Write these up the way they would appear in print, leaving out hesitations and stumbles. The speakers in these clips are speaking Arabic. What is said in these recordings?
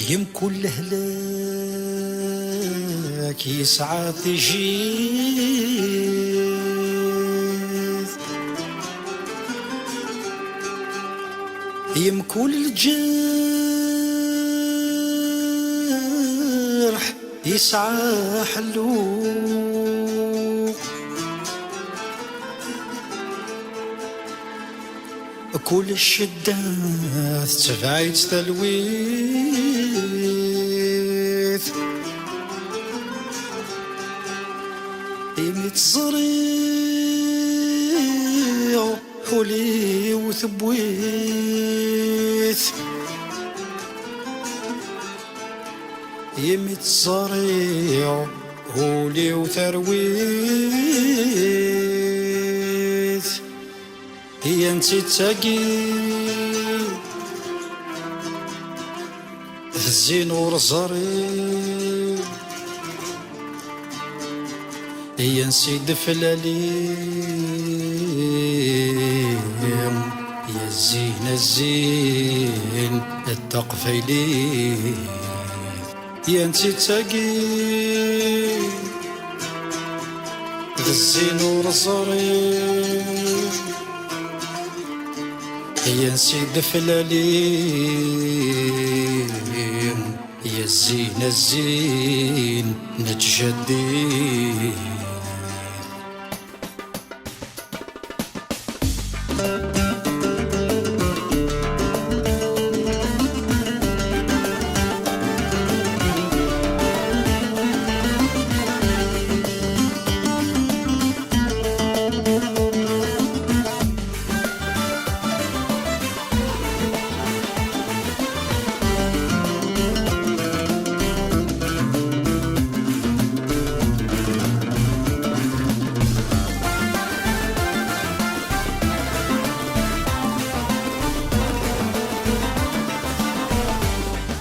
يمكن لهلاك يسعى تجيث، يمكن الجرح يسعى حلو، كل الشدات تبعيد تلويث، يمتزريع حولي وثبويث، يمتزريع حولي وثرويث، هي انتي تاقي في الزين ورزاري، هي نسيد فلاليم، يا الزين الزين التقفيلي، يا انتي تاقي في الزين ورزاري، يا نسيد فلاليم، يا الزين الزين نتجدي.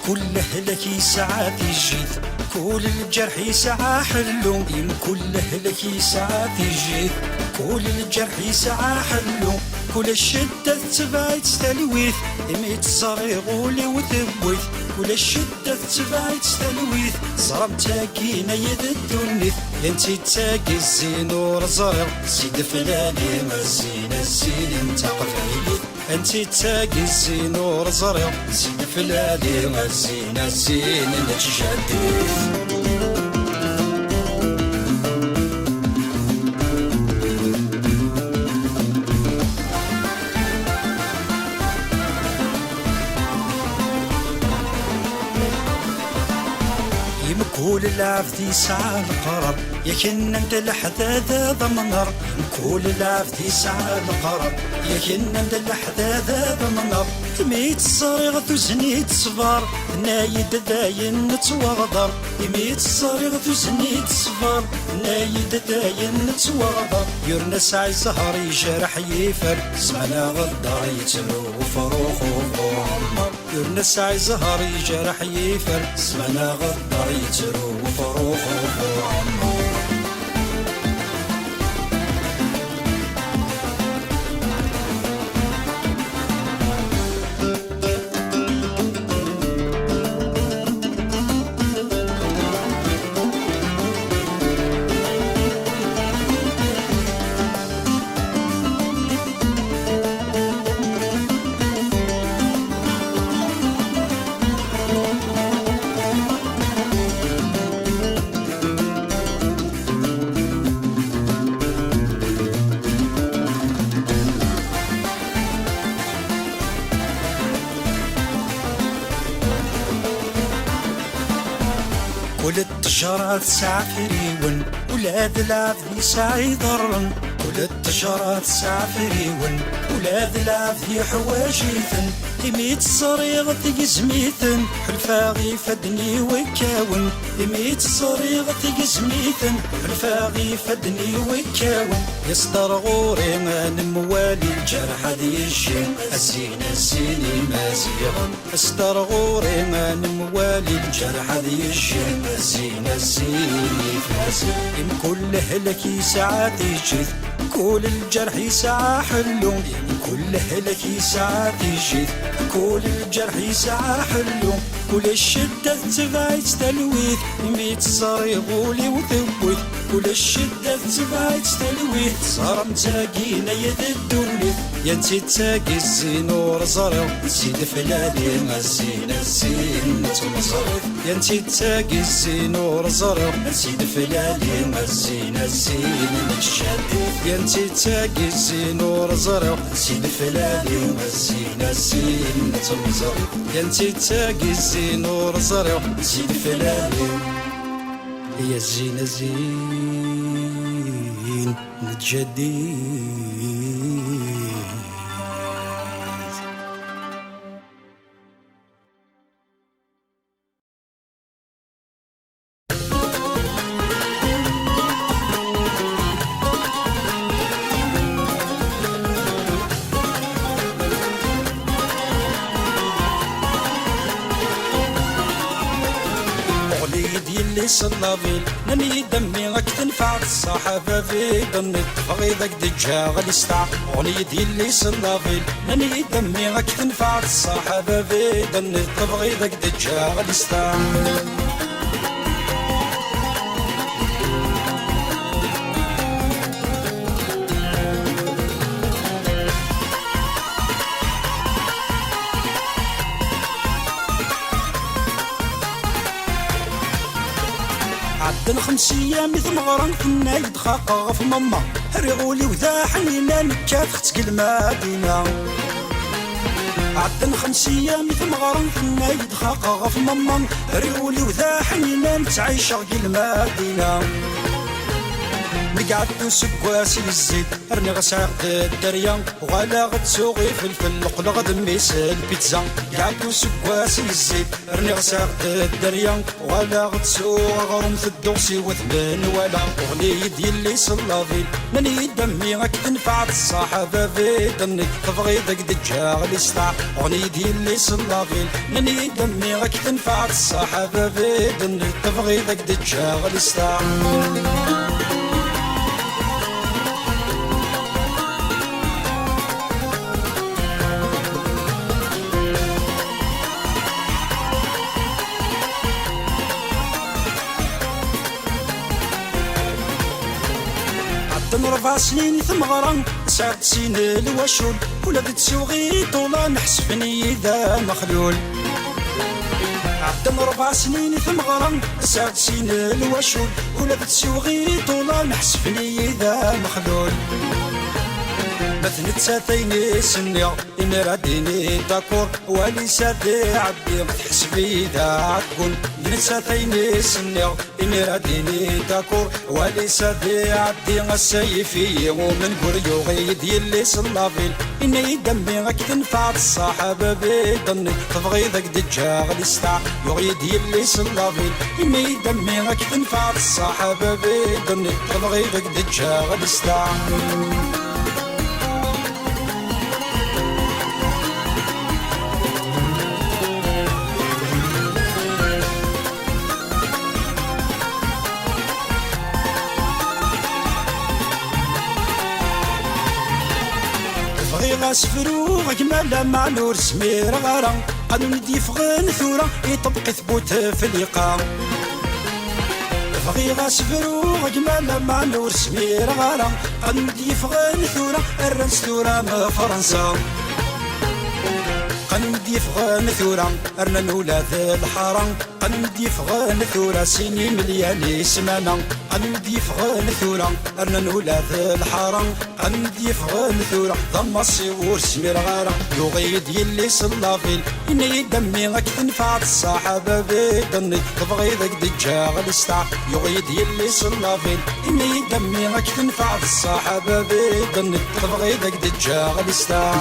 كل هلك يسعى تجيث، كل الجرح يسعى حلو، يمكن لهلك يسعى تجيث، كل الجرح يسعى حلو، كل الشدة تبعي تستلويث، يميت الصريغولي وثبويث، كل الشدة تبعي تستلويث، صرم تاقينا يد الدنيث، ينتي تاقي الزين ورزرغ، سيد فلاني ما الزين الزين انت قفيلي، انتي تاقي الزين ورزرغ، سيد فلاني ما الزين الزين نتجديث. يمكول العفث يسعى القرب، يكن انت الحداثة ضمنر، يمكول العفث يسعى القرب، يكن انت الحداثة ضمنر، يميت الصريغ ثزنيت صفار، نايد داين نتوغضر، يميت الصريغ ثزنيت صفار، نايد داين نتوغضر، يرنا سعي زهر يجرح يفر، سمعنا غدار يتلو وفروخ وعمر، يرنا سعي زهر يجرح يفر، سمعنا غدار يتلو وفروخ وعمر. كل التجارات سعفريون، ولاد العبد يسعى يضرن، كل التجارات سعفريون، ولاد العبد حواجيثن، يميت الصريغ تقزميثن، حلفاغي فدني وكاون، يميت الصريغ تقزميثن، حلفاغي فدني وكاون، يصدر غوري من موالي الجرح ذي الشين، الزين الزين مازيغن، يصدر غوري من موالي الجرح ذي الشين، الزين الزين فازغ، يمكن لهلك يسعى تجيث، كل الجرح يسعى حلو، كل هلك يسعى تجيث، كل الجرح يسعى حلو، كل الشدة تبعت تلويث ميت صاري غولي وثوث كل الشدة تبعت تلويث صار متاقينا يد الدولي يا انتي تاقي الزين ورزرو سيد فلالي ما الزين الزين تمزرو يا انتي تاقي الزين ورزرو سيد فلالي ما الزين الزين نتشادي يا انتي تاقي الزين ورزرو سيد فلالي ما الزين الزين تمزرو يا انتي تاقي الزين ورزرو سيد فلالي يا الزين الزين نتجدي اللي صلابيل نني دمي غاك تنفع الصحابة في ضمن تفغي ذاك دجا غالي استع غني اللي صلابيل نني دمي غاك تنفع الصحابة في ضمن تفغي ذاك دجا غالي استع عدن 5 أيام ثمغرن كنا يدخاقا في ماما ريغولي وذا حنينا نكات ختك المدينة عدن 5 أيام ثمغرن كنا يدخاقا في ماما ريغولي وذا حنينا نتعيش غي المدينة نقعدو سكواسي الزيت رني غساق الدريا وغالا غتسوغي فلفل قلغ دميس البيتزا قعدو سكواسي الزيت رني غساق الدريا وغالا غتسوغ غرم في الدوسي وثمن ولا اغني ديالي صلافيل نني دمي غاك تنفع الصحابة في ضني تبغي ذاك دجا غلي استع اغني ديالي صلافيل نني دمي غاك تنفع الصحابة في ضني تبغي ذاك دجا غلي استع عدن 4 سنين ثمغرا 9 سنين الوشول ولا تسوغي طولا نحسبني ذا مخلول عدن 4 سنين ثمغرا 9 سنين الوشول ولا تسوغي طولا نحسبني ذا مخلول مثل تساتيني سنيا إن راديني داكور ولي سادي عبدي تحسبي ذا عتكون نتساتيني سنيا إن راديني داكور ولي سادي عبدي السيفي ومن قريو غيد يلي صلافيل إني دمي غاك تنفع الصحابة بيضني تبغي ذاك دجا غلي استع يغيد يلي صلافيل إني دمي غاك تنفع الصحابة بيضني تبغي ذاك دجا غلي استع غاسفرو غجمالا مع نور سمير غارا قانون ديفغن ثورة يطبق ثبوت في اللقاء بغي غاسفرو غجمالا مع نور سمير غارا قانون ديفغن ثورة الرنس ثورة ما فرنسا قانون ديفغن ثورة أرنا نولاد الحرام قانون ديفغن ثورة سيني ملياني سمانة قانون ديفغن ثورة أرنا نولاد الحرام قانون ديفغن ثورة ضم الصور سمير غارة يغيد يلي صلافيل إني دمي غاك تنفع الصحابة بيضني تبغي ذاك دجا غلي استع يغيد يلي صلافيل إني دمي غاك تنفع الصحابة بيضني تبغي ذاك دجا غلي استع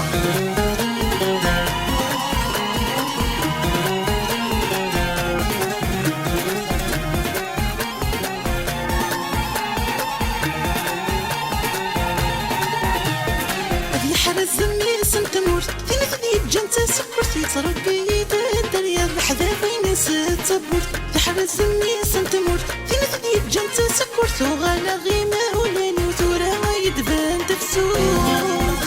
الزمي سنتمور في مثلي جنت سكرتي تربي الدريا بحذا بين ستبور في حر الزمي سنتمور في مثلي جنت سكرت وغالا غيمه ولاني وثورة يدبان تفسور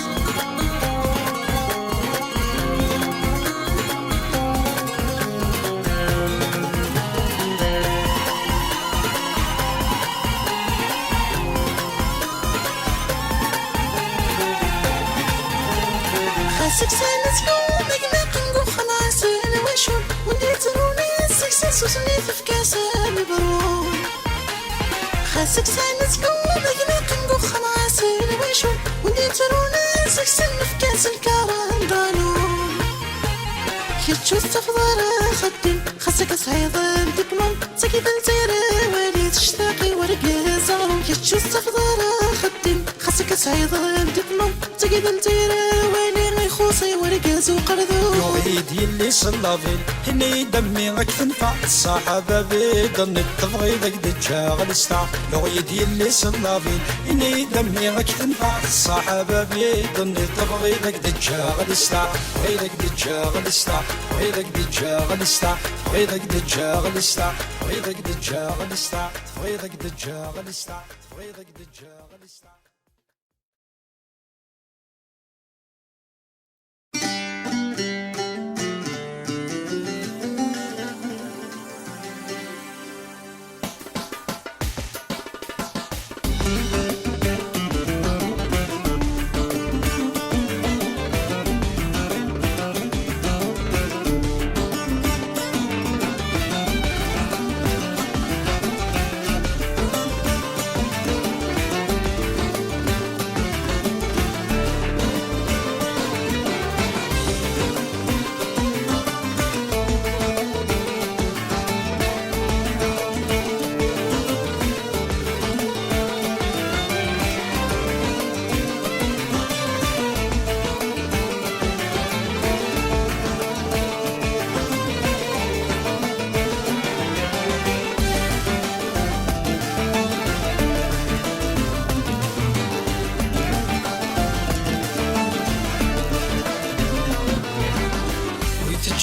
سكسان سكون ذقنا قنقوخ مع سيل ويشون وندي ترونا سكسن في كاس الكران دالو كيتشوف تفضل خدم خاصك صعيد الدبلوم ساكي بالزيرة والي تشتاقي ورق زارو كيتشوف تفضل خدم خاصك صعيد الدبلوم ساكي بالزيرة والي ما يخوصي ورق زوق رذو يوعيد يلي صلافين هني دمي اكتنفع الصحابة بيضن التفغي ذاك دجاغ الستع يوعيد يلي صلافين هني دمي اكتنفع الصحابة بيضن التفغي ذاك دجاغ الستع ويدك دجاغ الستع ويدك دجاغ الستع ويدك دجاغ الستع ويدك دجاغ الستع ويدك دجاغ الستع ويدك دجاغ الستع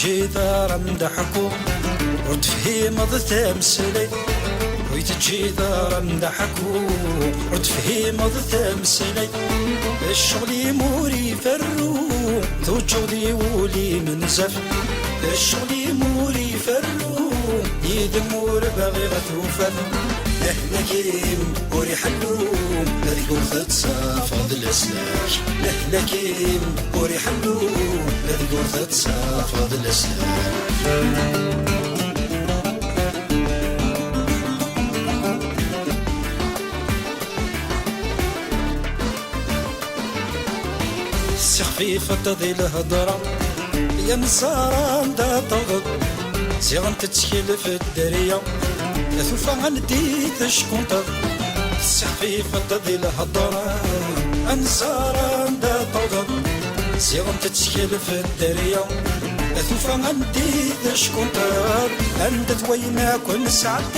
جيدار مدحكو وتفهيم ضتمسلي ويتجيدار مدحكو وتفهيم ضتمسلي الشغل موري فرو ذو جودي ولي منزف الشغل موري فرو يدمور باغي غتوفر لهلكيم وري حلوم هذيك ورثة صافد الأسلاك لهلكيم وري حلوم هذيك ورثة صافد الأسلاك خفيفة تضي الهضرة يا نصارى دا تغض زيغن تتشكيل في الدرية ثوفا غندي تشكون تض خفيفة تضي الهضرة يا نصارى دا تغض زيغن تتشكيل في الدرية ثوفا غندي تشكون تض أندت ويناك ونسعد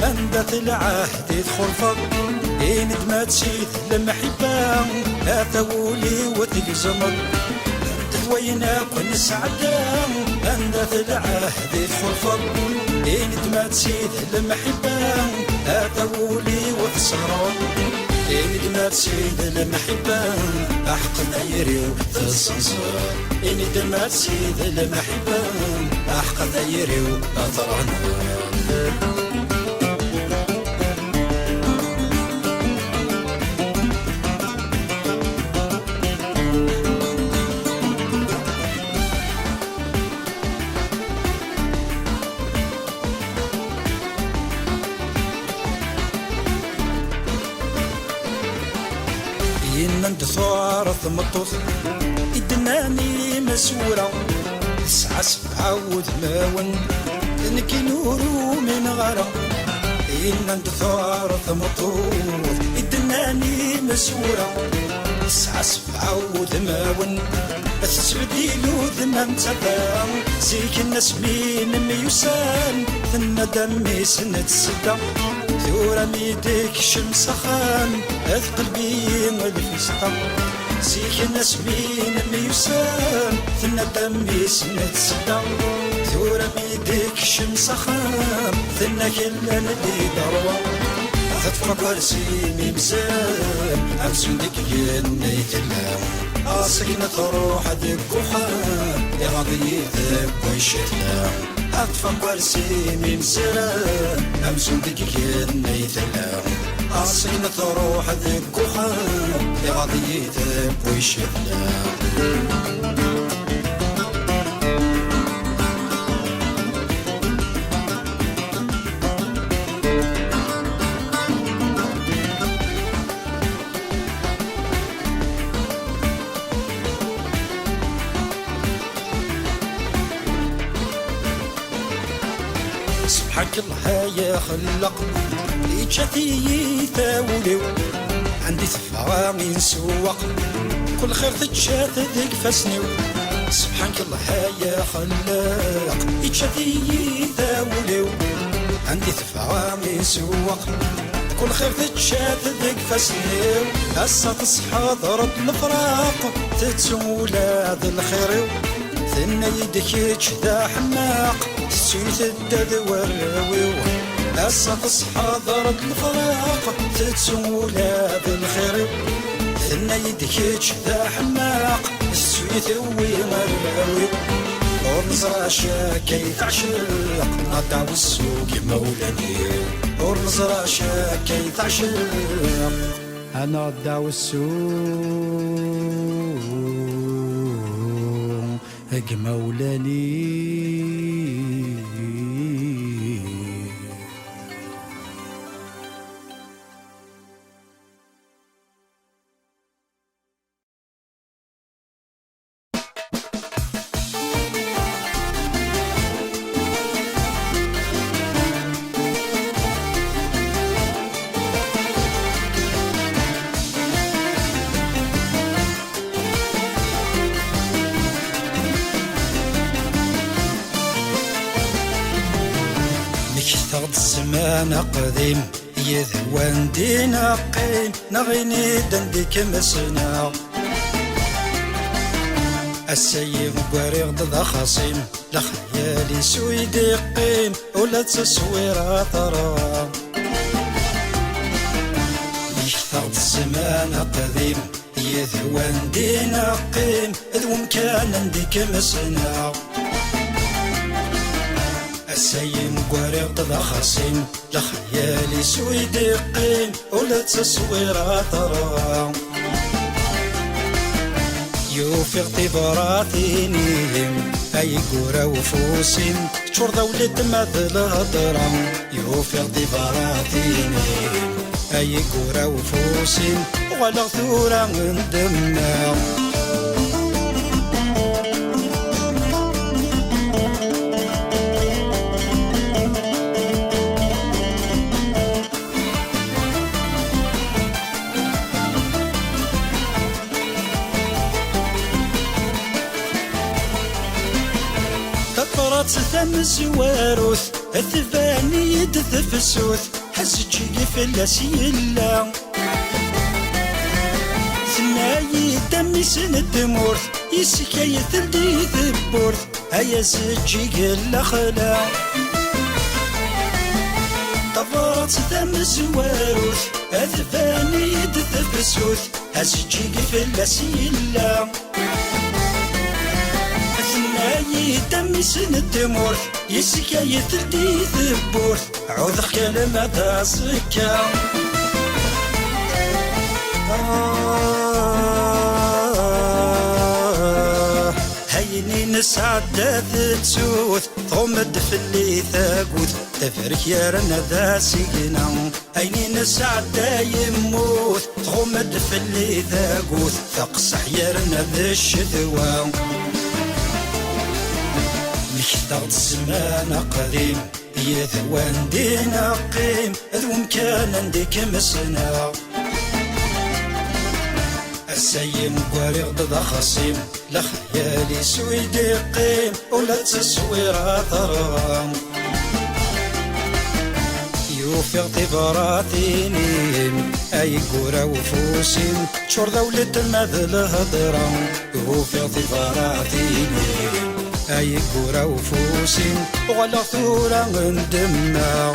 أندت العهد يدخل فض إن دمات سيد المحبة أثولي وتقزمر ويناك ونسعد أندث العهد يدخل إن دمات سيد المحبة أثولي وتسرر إن دمات سيد المحبة أحق ذيري وتسنصر إن دمات سيد المحبة أحق ذيري وأثرنا ثوار ثمطوط إدناني مسورة تسعة سبعة وثماون نكي نورو من غرا إن ثوار ثمطوط إدناني مسورة تسعة سبعة وثماون تسبديلو ذمم تبا زيك الناس مين ميوسان ثم دمي سنة السدة ثورة ميديك شمس خان هذ قلبي الفسطة زيك الناس مين ميوسان ثم دمي سنة السدة ثورة ميديك شمس خان ثم كلا ندي دروة تفكر سيمي مزال أمسون ديك جنيت اللام أسكنة تروح ديك وحان يا غضيتك ويشتلام أتفكر سيمي مزال أمسون ديك جنيت اللام أسكنة تروح ديك وحان يا غضيتك ويشتلام سبحانك الله يا خلق إيجاتي ثاوليو عندي ثفرة من سواق كل خير تتشات ذيك فاسنيو سبحانك الله يا خلاق إيجاتي ثاوليو عندي ثفرة من سواق كل خير تتشات ذيك فاسنيو هسا تصحى ضرب الفراق تتسولى ذا الخير ثنا يدك ذا حماق تسوي الدد والراويو هسا تصحى ضرب الفراق تتسولى بالخير ثنا يدك ذا حماق تسوي ثوي والراويو ورنزرع شاكي تعشق نطع والسوق مولاني ورنزرع شاكي تعشق أنا داو السوق مولاني تغد الزمان قديم يذوان دينا قيم نغيني دنديك مسنا السيف قاري ضد خصيم لخيالي سويدي قيم ولا تصوير ترى تغد الزمان قديم يذوان دينا قيم ذو مكان عندك مسنا السيم قاري ضد خصيم لخيالي سويدي قيم ولا تصوير ترى يوفي اغتباراتينيهم أي قورا وفوسين شرطة ولد مثل هضرم يوفي اغتباراتينيهم أي قورا وفوسين ولا غثورة من دمنا ثم زواروث الثفاني يدثف السوث حسجي في اللاسيلا ثناي دمي سن الدمورث يسكي ثلدي ثبورث هيا سجي قل خلا طفرت ثم زواروث الثفاني يدثف السوث حسجي في اللاسيلا دمي سن الدمورث يسكا يثلدي ثبورث عوذ كلمة دا زكا هيني نسعد تسوث ثمد في اللي ثاقوث تفرك يا رنا ذا سيقنا هيني نسعد يموت ثمد في اللي ثاقوث ثقصح يا رنا ذا الشذوة تغد الزمان قديم يذوان دينا قيم ذو مكان عندك مسنا السيم قاري ضد خصيم لخيالي سويدي قيم ولا تصوير ترى يوفي اغتباراتينيم أي قورا وفوسين شرطة ولد مثل هضرم يوفي اغتباراتينيم أي قورا وفوسين ولا ثورة من دمنا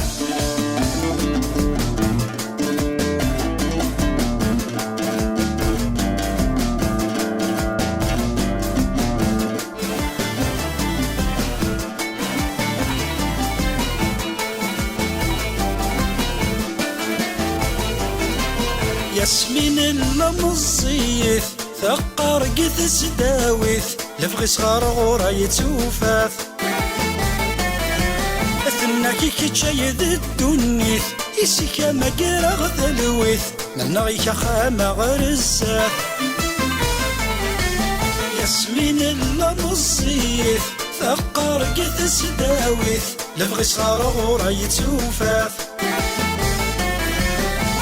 ياسمين اللمصيث ثقر قث سداويث لفغي صغار غورا يتوفاث أثناكي كتشاي ذي الدنيث يسيكا مقرا غذلويث نغيكا خاما غرزاث ياسمين اللمصيث ثقار قث سداويث لبغي صغار غورا يتوفاف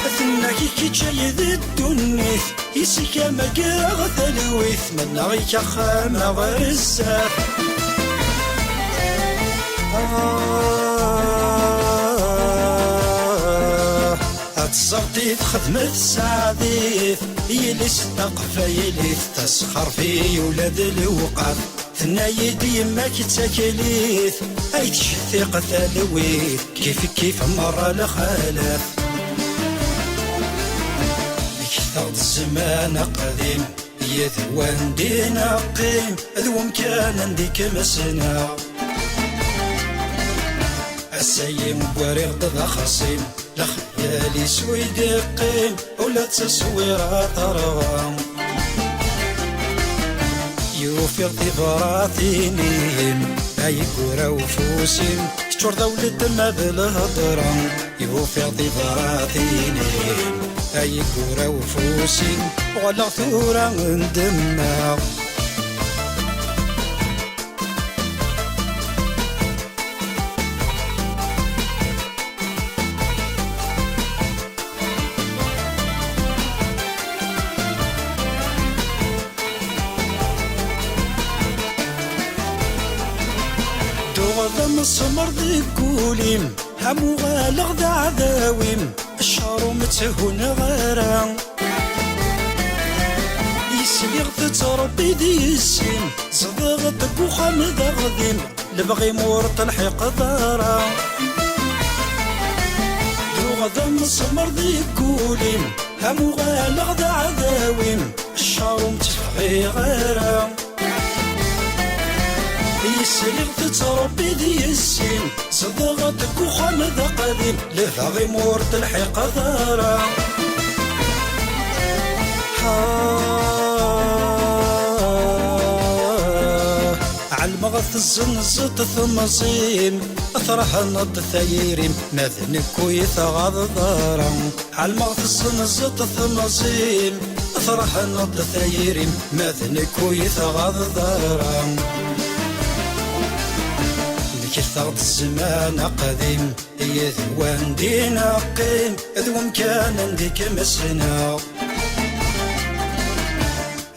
أثناكي كي جاي ذي الدنيث يسيكا مقاغ ثلويث منا غيك خامة غير الزاف تصرتي خدمة سعديث يلس تقفايليث تسخر في ولاد الوقاف ثنايد يماك تاكليث اي تشثيق ثلويث كيف مرة لخلاف مكثر الزمان قديم يذوان دينا قيم ذوم كان ديك مسنا السيم بوريغ ضد خصيم لخيالي سويد قيم ولا تصوير طروام يوفي براثينيم اي كورا وفوسيم كتور دولة ما بالهضرام يوفي براثينيم اي كورا وفوسيم ولا ثورة ندمنا غدا السمر ذي كوليم همو غالغ ذا عذاويم الشهر متهون غيران يسليغ تتربي دي السين صدغ تبوخان ذا غديم لبغي مورط الحيق ضارا غدا السمر ذي كوليم همو غالغ ذا عذاويم الشهر متفغي غيران يسليغ تتربي دي السين صدغتك وخان ذا قديم لفاغي مورد الحيق ضارا عالمغث الزنزط ثمصيم اثرح نض ثيريم ماذنك ويثغض ضارا عالمغث الزنزط ثمصيم اثرح نض ثيريم ماذنك ويثغض ضارا كثر الزمان قديم يذوان دينا قيم ذوم كان ديك مسنا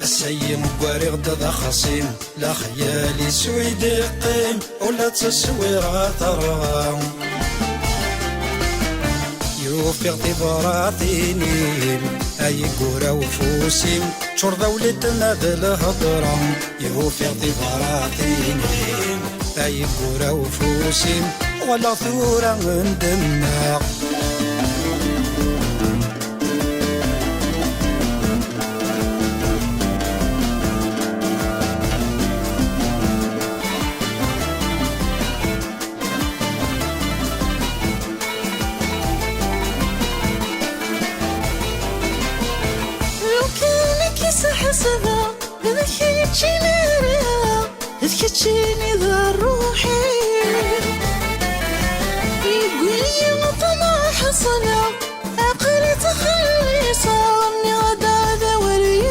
السيم بوارغ ضد خصيم لا خيالي سويد قيم ولا تصوير ترغام يوفي اغتباراتينيم اي قورا وفوسيم شور دولة ما بالهضرام يوفي اغتباراتينيم اي قورا وفوسيم ولا ثورة ندمنا حسبا إذا كيتشيني ريا إذا كيتشيني ذا روحي يقولي مطمع حصنا عقلي تخلي صارني غدا ذا وريري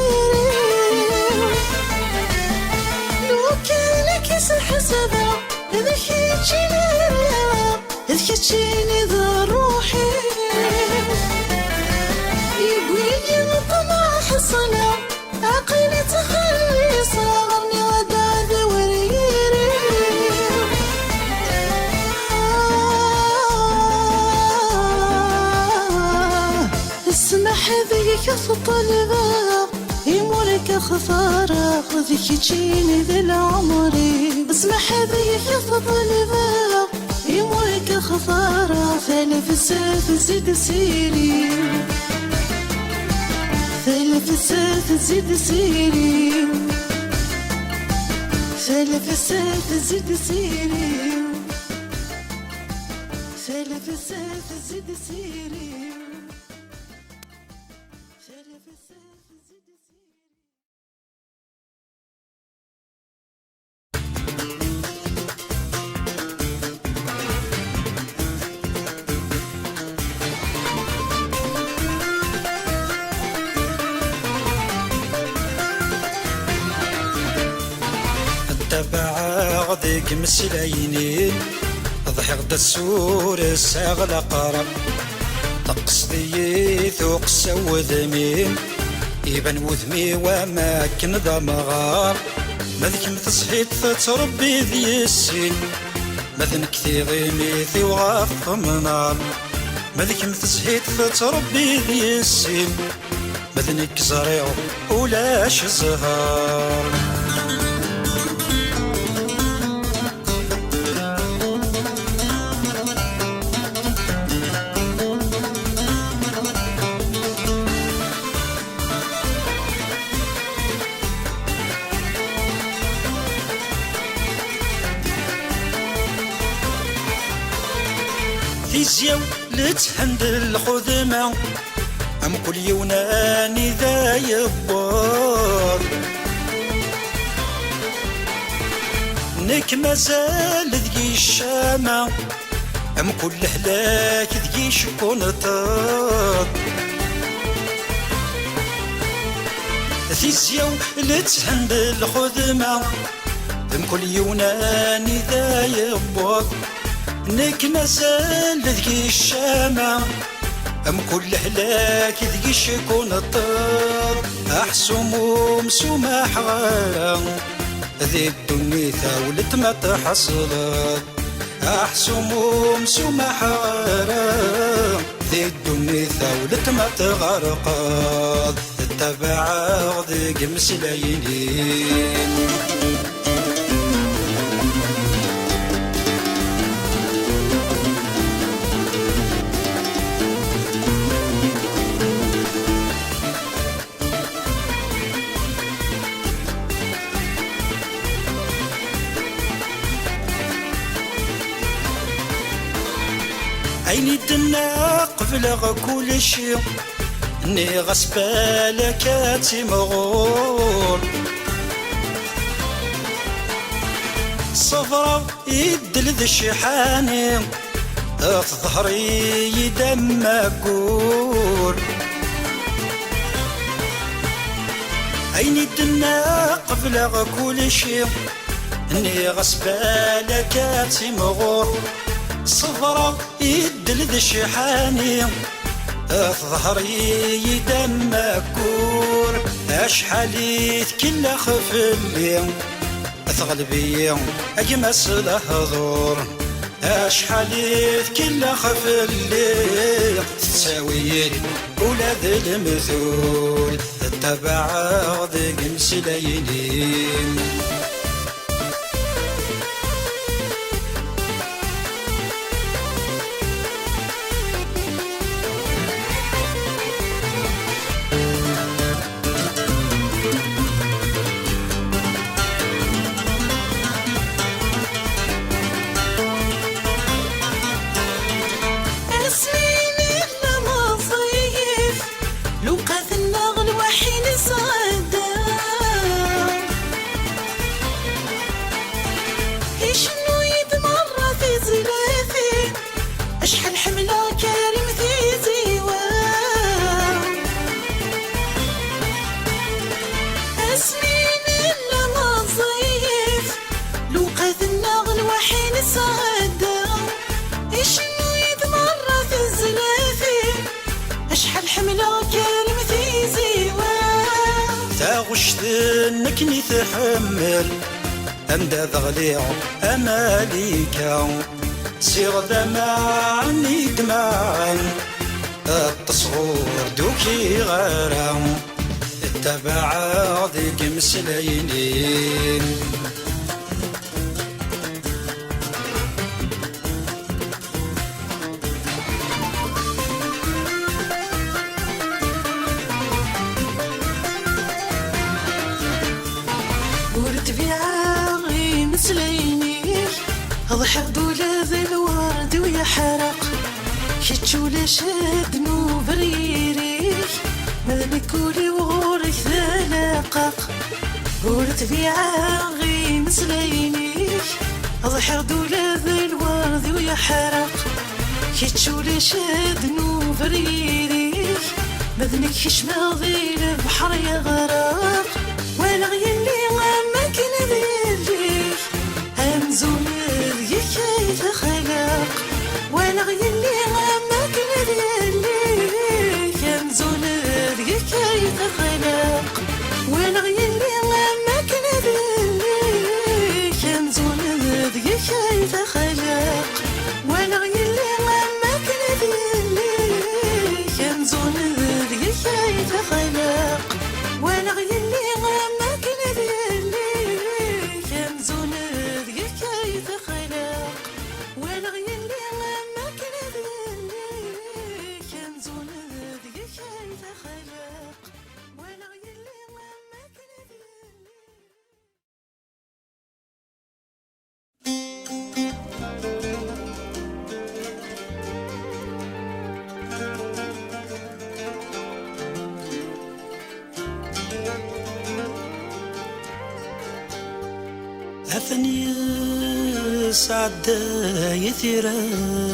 لو كان كيس حسبا إذا كيتشيني ريا إذا كيتشيني ذا روحي يقولي مطمع حصنا عقلي تخلي صارني غدا ذا وريري اسمح ذيك الطلبة يمولك خفارة خذيك تجيني ذا العمري اسمح ذيك الطلبة يمولك خفارة ثالث الساف زيد سيري ثالث الساف زيد سيري ثالث الساف زيد سيري ثالث الساف زيد سيري ثالث الساف زيد سيري تبع غديك ذيك مسلاينين ضحك السور الساغ قرب تقصدي ثوق سوذمين يبان وذمي وما كن ذا مغار مذك متصحيت تربي ذي السين مذن كثير ميثي وغاف منار مذك متصحيت تربي ذي السين مذنك زريع ولاش زهار تيزيو لتهند الخذمة أم كل يوناني ذا يبار نك مازال ذي الشامة أم كل هلاك ذي شكون طار تيزيو لتهند الخذمة أم كل يوناني ذا يبار نك مازال ذي الشامة أم كل هلاك ذي شكون الطار أحسم ومسومح غارة ذي الدنيا ثاولت ما تحصلت أحسم ومسومح غارة ذي الدنيا ثاولت ما تغرقت تتبع ذيك مسلاينين عيني الدنا قبل كل شي اني غسبالك تمغور صفرة يدل ذي الشحاني ظهري يدم مقور عيني الدنا قبل كل شي اني غسبالك تمغور صفرة يدل ذي الشحاني ظهري يدم مكور أشحال يتكل خفلي ثغلبي أجمس لهضور أشحال يتكل خفلي تساوي ولاد المثول تتبع ذيك مسلاينين غشت نتحمل أندى ضغليع أماليكا سيغ دمعني دمعا التصغور دوكي غارا اتبع ذيك مسلاينين ضحك دولا ذي الورد ويا حرق كتشولا شاد نو بريريك ماذا كولي وغورك ذلاقق ورد بيعا غي مسلاينيك ضحك دولا ذي الورد ويا حرق كتشولا شاد نو بريريك ماذا كشما ذي البحر يغرق ولا غيالي غامك نذيريك كنزون كيف خلق وانا غيلي ما كنا ديالي كنزون كيف خلق وانا غيلي ما كنا ديالي كنزون كيف خلق وانا غيلي ما كنا ديالي كنزون كيف خلق وانا غيلي ما كنا ديالي كنزون كيف خلق وانا غيلي ما كنا ديالي كنزون كيف خلق وانا غيلي ما كنا ديالي أثني سعد يثيرام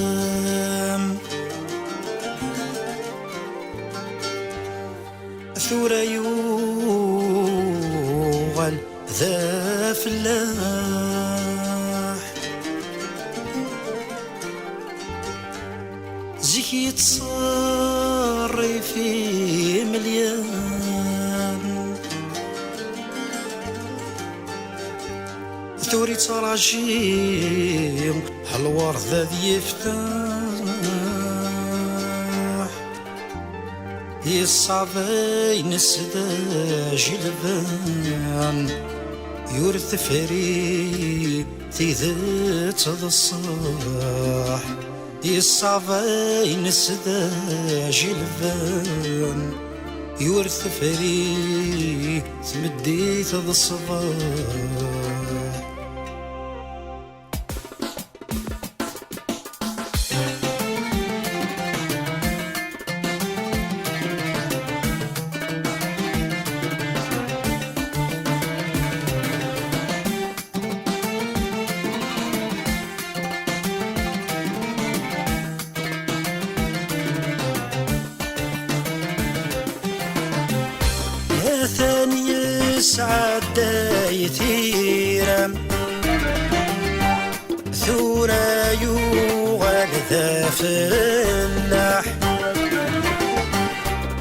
ثورة يوغل ذا فلاح زكي تصري في مليان ثوري تراجيم هالورد ذي يفتح يصعبين السداج البان يورث فري تيذت الصاح يصعبين السداج البان يورث فري تمديت الصباح ثاني سعد يثيرم ثورة يوغل ذا فلاح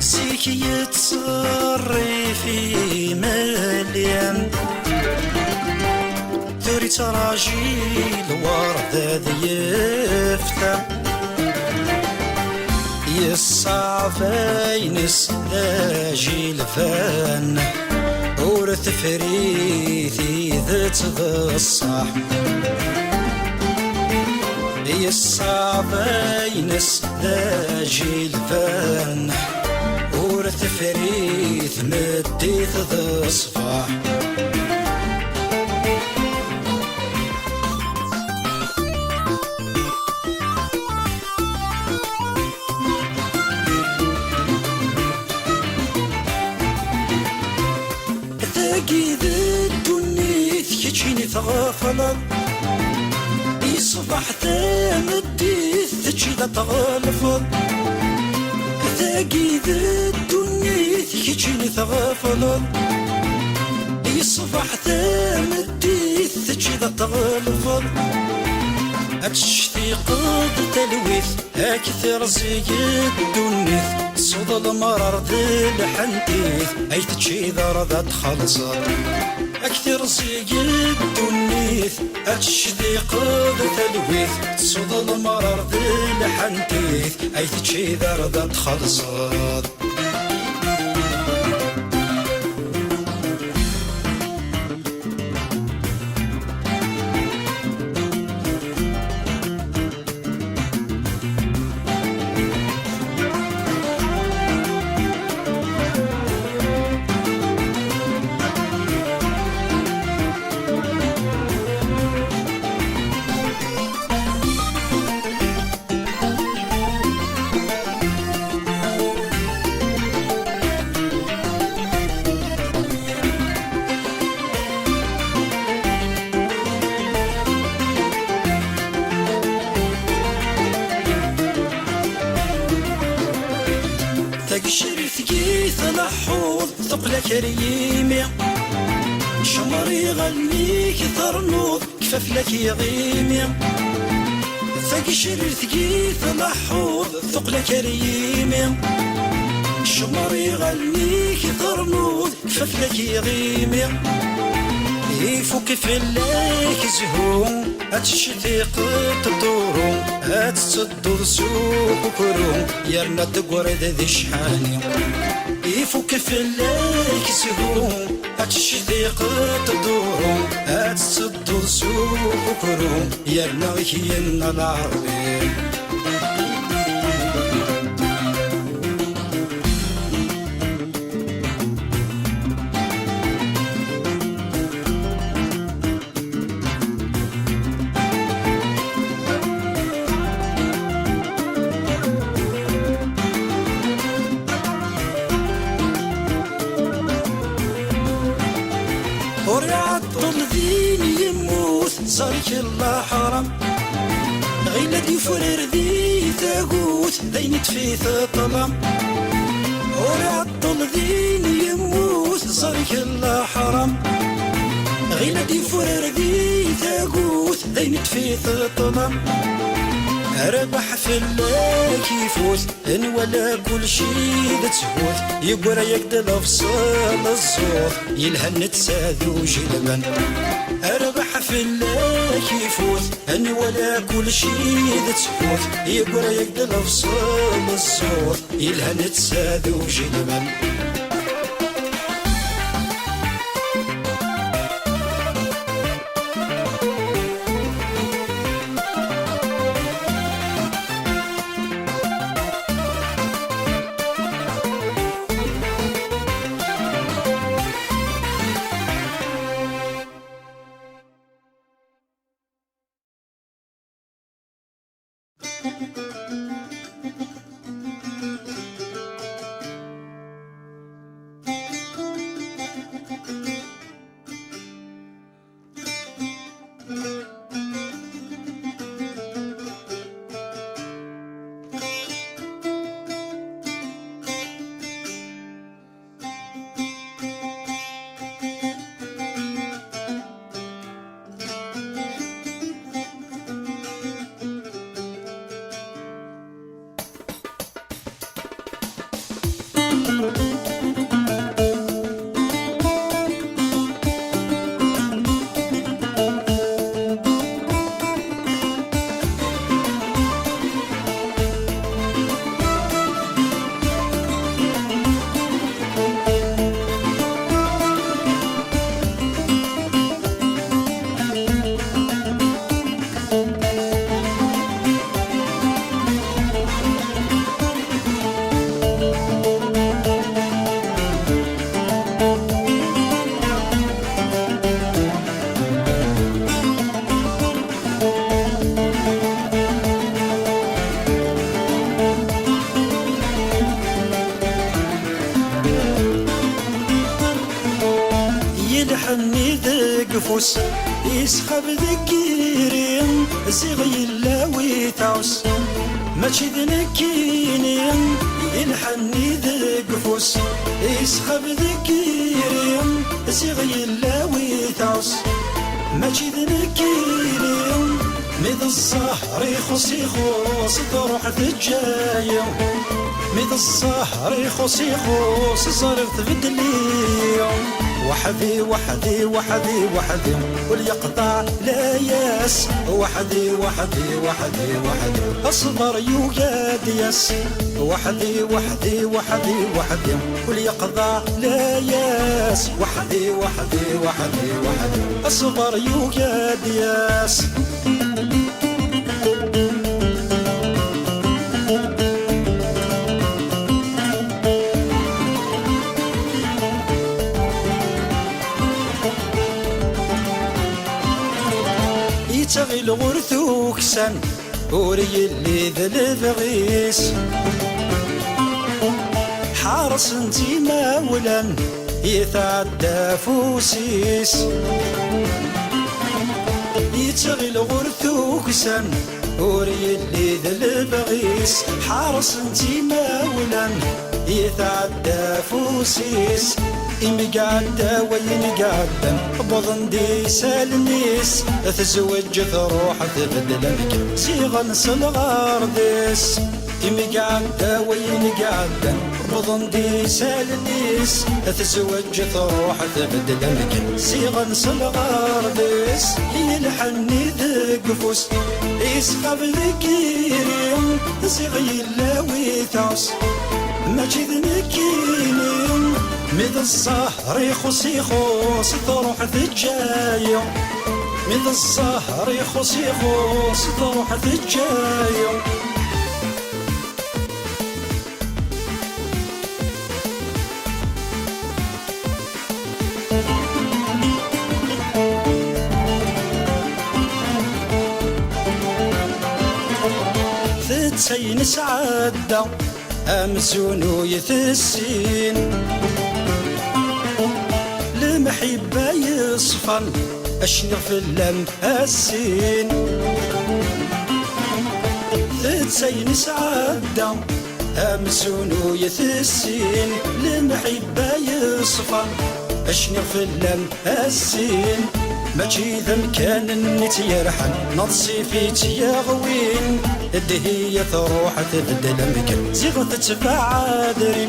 زيكي يتصري في مليان ثوري تراجي الورد ذي يفتح يصعفين السلاجي الفن ورث فريثي ذات الصح يصعفين السلاجي الفن ورث فريث مديت ذا الصفاح تاقيد الدنيا كيتشيني تغافل يصبح تمدي تجي تغلفل تاقيد الدنيا كيتشيني تغافل يصبح تمدي تجي تغلفل أتشتي قد تلويث أكثر زي الدنيث صوت المرار ذي الحنتيث أي تشي ذا تخلصت أكثر زي الدنيث أتشتي قد تلويث صوت المرار ذي الحنتيث أي تشي ذا تخلصت تقشرت كيث نحوض ثقل كريمي شمري غنيك ثرنوض كفاف لك يغيمي فقشر ثقيث لحوظ ثقل كريمي شمر يغنيك ترنوض كفاف لك يغيمي يفك فلاك زهوم هتشتيق تدورو هتصدو سوق كروم يرنا تقرد ذي شحاني يفك فلاك زهوم هتشتيق تدورو هتصدو سوق كروم يرنا هينا العربي ورعطل ذين يموت صارك الله حرام غيلا دي فرر ذي تاقوت ذين تفيث طلام ورعطل ذين يموت صارك الله حرام غيلا دي فرر ذي تاقوت ذين تفيث طلام ربح فلاك يفوت ان ولا كل شي تسهوت يقرا يقدر افصل الصوت يلهن تساذو جلبان ربح فلاك يفوت ان ولا كل شي تسهوت يقرا يقدر افصل الصوت يلهن تساذو جلبان يلحني ذاك فوس يسخب ذكيرين زغي اللاوي تعوس ماشي ذنكينين يلحني ذاك فوس يسخب ذكيرين زغي اللاوي تعوس ماشي ذنكينين ميد الزهر يخص تروح تجايا ميد الزهر يخص صرت بدلي وحدي وحدي وحدي وحدي واليقطع لا ياس وحدي وحدي وحدي وحدي اصبر يوجد ياس وحدي وحدي وحدي وحدي واليقطع لا ياس وحدي وحدي وحدي وحدي اصبر يوجد ياس يتغي الغرث وكسن وري اللي ذلب غيس حارس انتي مولا يتعدى فوسيس يتغي الغرث وكسن وري اللي ذا البغيس حارس انتي مولان يتعدى فوسيس مقعدة وين قعدة بضن دي سالنيس تزوج تروح تبدل لك صيغة صلغار ديس مقعدة وين قعدة بضن دي سالنيس تزوج تروح تبدل لك صيغة صلغار ديس يلحني ذقفوس يسخب ذكيري صيغي اللاوي تعس ماشي ذنكيني مذ الزهر يخص يخص تروح ثجايا مذ الزهر يخص يخص تروح ثجايا ثتسين سعادة أمزون ويثسين المحبة يصفن أشنغ في اللم السين ثتسين سعادة أمزون ويثسين المحبة يصفن أشنغ في اللم السين ماشي ذا مكان نتيرحن نضصي في تياغوين الدهية تروح تبدل مكان زيغ تتبع عادرين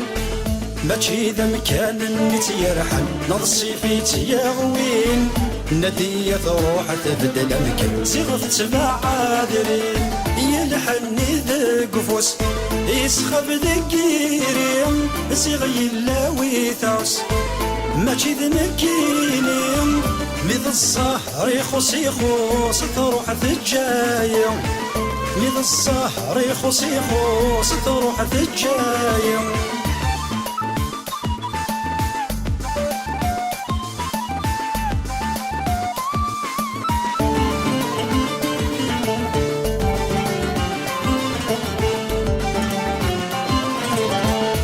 ماشي ذا مكان نتيرحن نضصي في تياغوين الندية تروح تبدل مكان زيغ تتبع عادرين يلحني ذا قفوس يسخب ذكيرين زيغ يلاوي تعس ماشي ذنكيني مذ الزهر يخص يخص تروح ثجايا مذ الزهر يخص يخص تروح ثجايا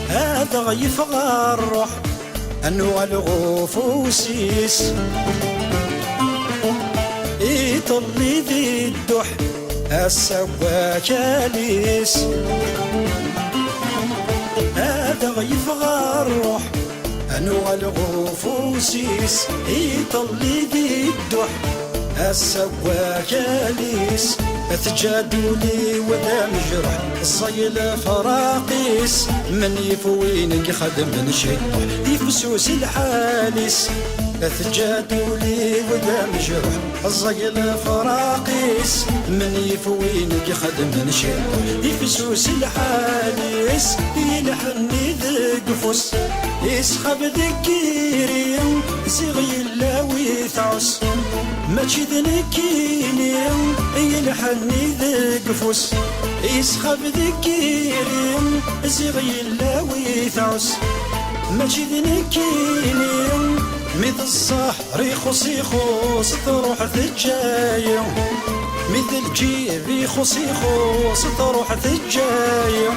هذا غيف غروح أنو الغفوسيس يطلي ذي الدح السواكاليس هذا غيف غروح أنو الغفوسيس يطلي ذي الدح السواكاليس اتجادوا لي وذا مجرح الصيل فراقيس من يفوينك خدم من شيطح يفسوس الحاليس اتجادوا لي وذا مجرح الصيل فراقيس من يفوينك خدم من شيطح يفسوس الحاليس يلحني ذقفوس يسخب ذكيري زيغي اللاوي تعس ماشي ذنكيني يلحني ذقفوس يسخب ذكيري زيغي اللاوي تعس ماشي ذنكيني مثل الصهر يخص يخص تروح ثجايا مثل الجيب يخص يخص تروح ثجايا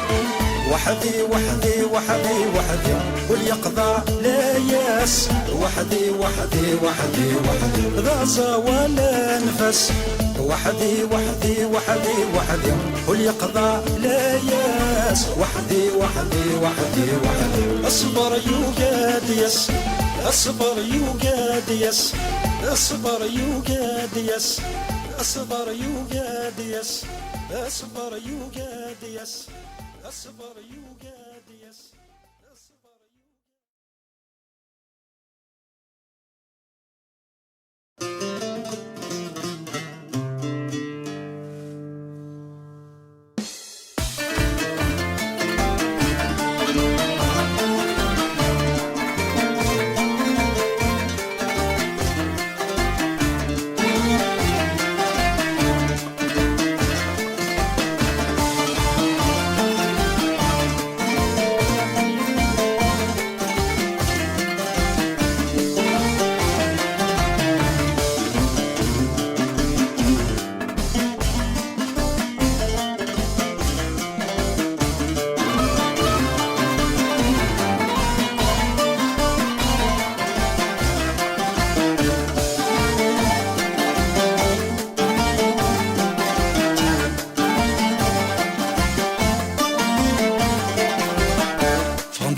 وحدي وحدي وحدي وحدي واليقظة لا ياس وحدي وحدي وحدي وحدي غازة ولا نفس وحدي وحدي وحدي وحدي واليقظة لا ياس وحدي وحدي وحدي وحدي اصبر يوجد يس اصبر يوجد يس اصبر يوجد يس اصبر يوجد يس اصبر يوجد يس اصبر يوجد يس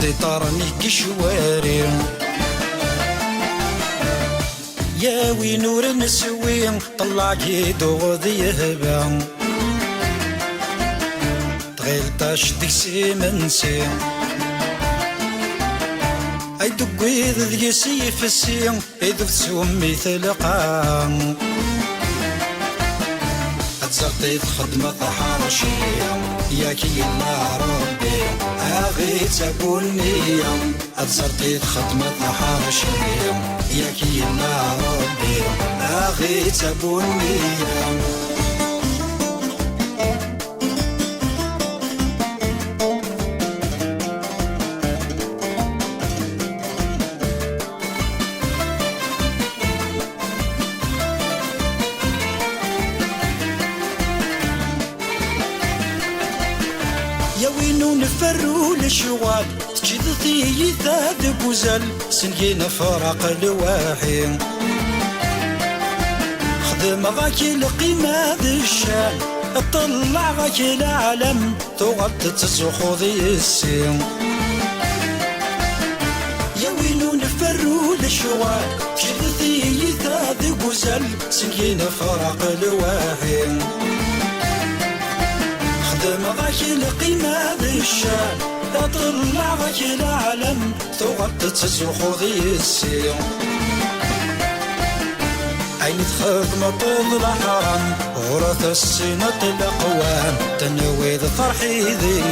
فانتي طارني كشواري يا وي نور نسوي طلع كيدو غدي يهبا تغيلتاش ديسي منسي اي دقيد ذي سيف السين اذ سمي ثلقان اتزغطيت خدمة حرشية ياكي الله ربي اغي تقولني اتزغطيت خدمة حرشية ياكي الله ربي اغي تقولني يا وينو نفرو للشوال تجدثي يثاد بوزل سنجين فرق الواحي خدم غاك القيمة ذي الشان اطلع غاك العالم تغط تسخو ذي السين يا وينو نفرو للشوال تجدثي يثاد بوزل سنجين فرق الواحي خدم غاك القيمة ذي الشان تطلع غاك العالم تغط تسوخو ذي السير عين تخدم طول الحرام غرث السنة الأقوام تنويذ فرحي ذي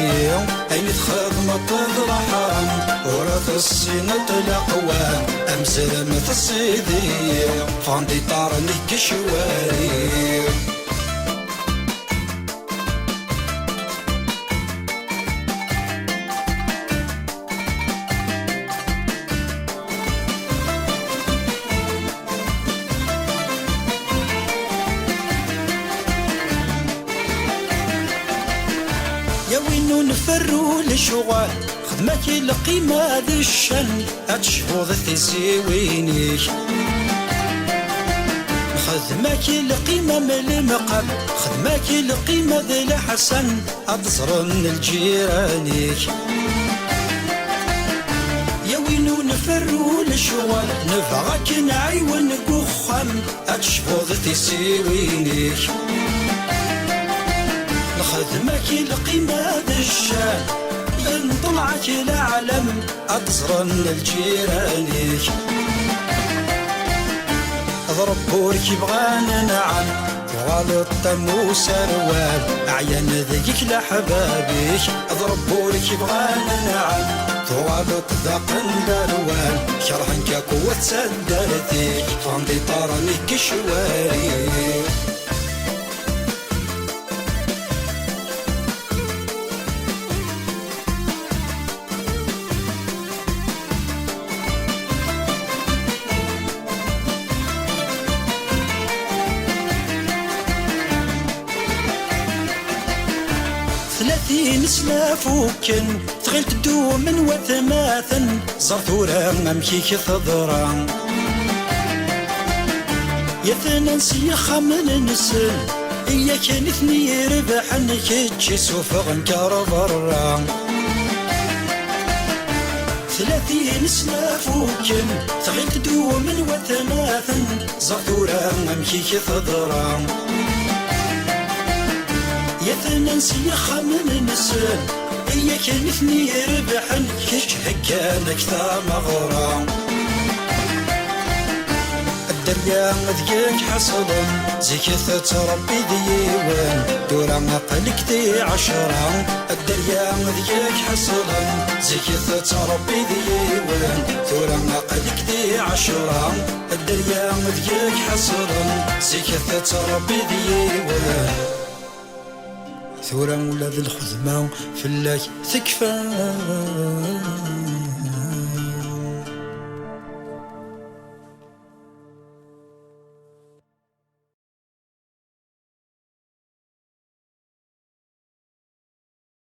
عين تخدم طول الحرام غرث السنة الأقوام أمزل مثل الصيدي فاندي طارني كشواري يا وينو نفرو للشغال خدمك القيمة ذي الشن أتشفوض ثزيوينيك خدمك القيمة من المقام خدمك القيمة ذي الحسن أبصر من الجيرانيك يا وينو نفرو للشغال نفعك نعيون قخام أتشفوض ثزيوينيك خدمك القيمة ذي الشان ينطلعك العالم أتصرن الجيرانيك ضرب بورك بغانا نعم غالط تم سروال أعيان ذيك لحبابيك ضرب بورك بغانا نعم غالط ذاقن دروال شرحنك قوة سدرتيك فاندي طارني كشواري ثلاثين سلافوكن تغيل تدو من وثماثا زرثورا ممكيك ثضرا يثنى نسيخا من نسل إياك نثني ربحا كيتشي سوفغ نكار برا ثلاثين سلافوكن تغيل تدو من وثماثا زرثورا ممكيك ثضرا يثنى نسيخا من نسل إياك نثني ربحا كيش هكانك ثا مغرا الدريا ذيك حصلا زيك ربي ديوان دورا قلك دي عشرة الدريا ذيك حصلا زيك ربي ديوان دورا قلك دي عشرة الدريا ذيك حصلا زيك ربي ديوان ثورة ولاد الخدمة فلاك تكفى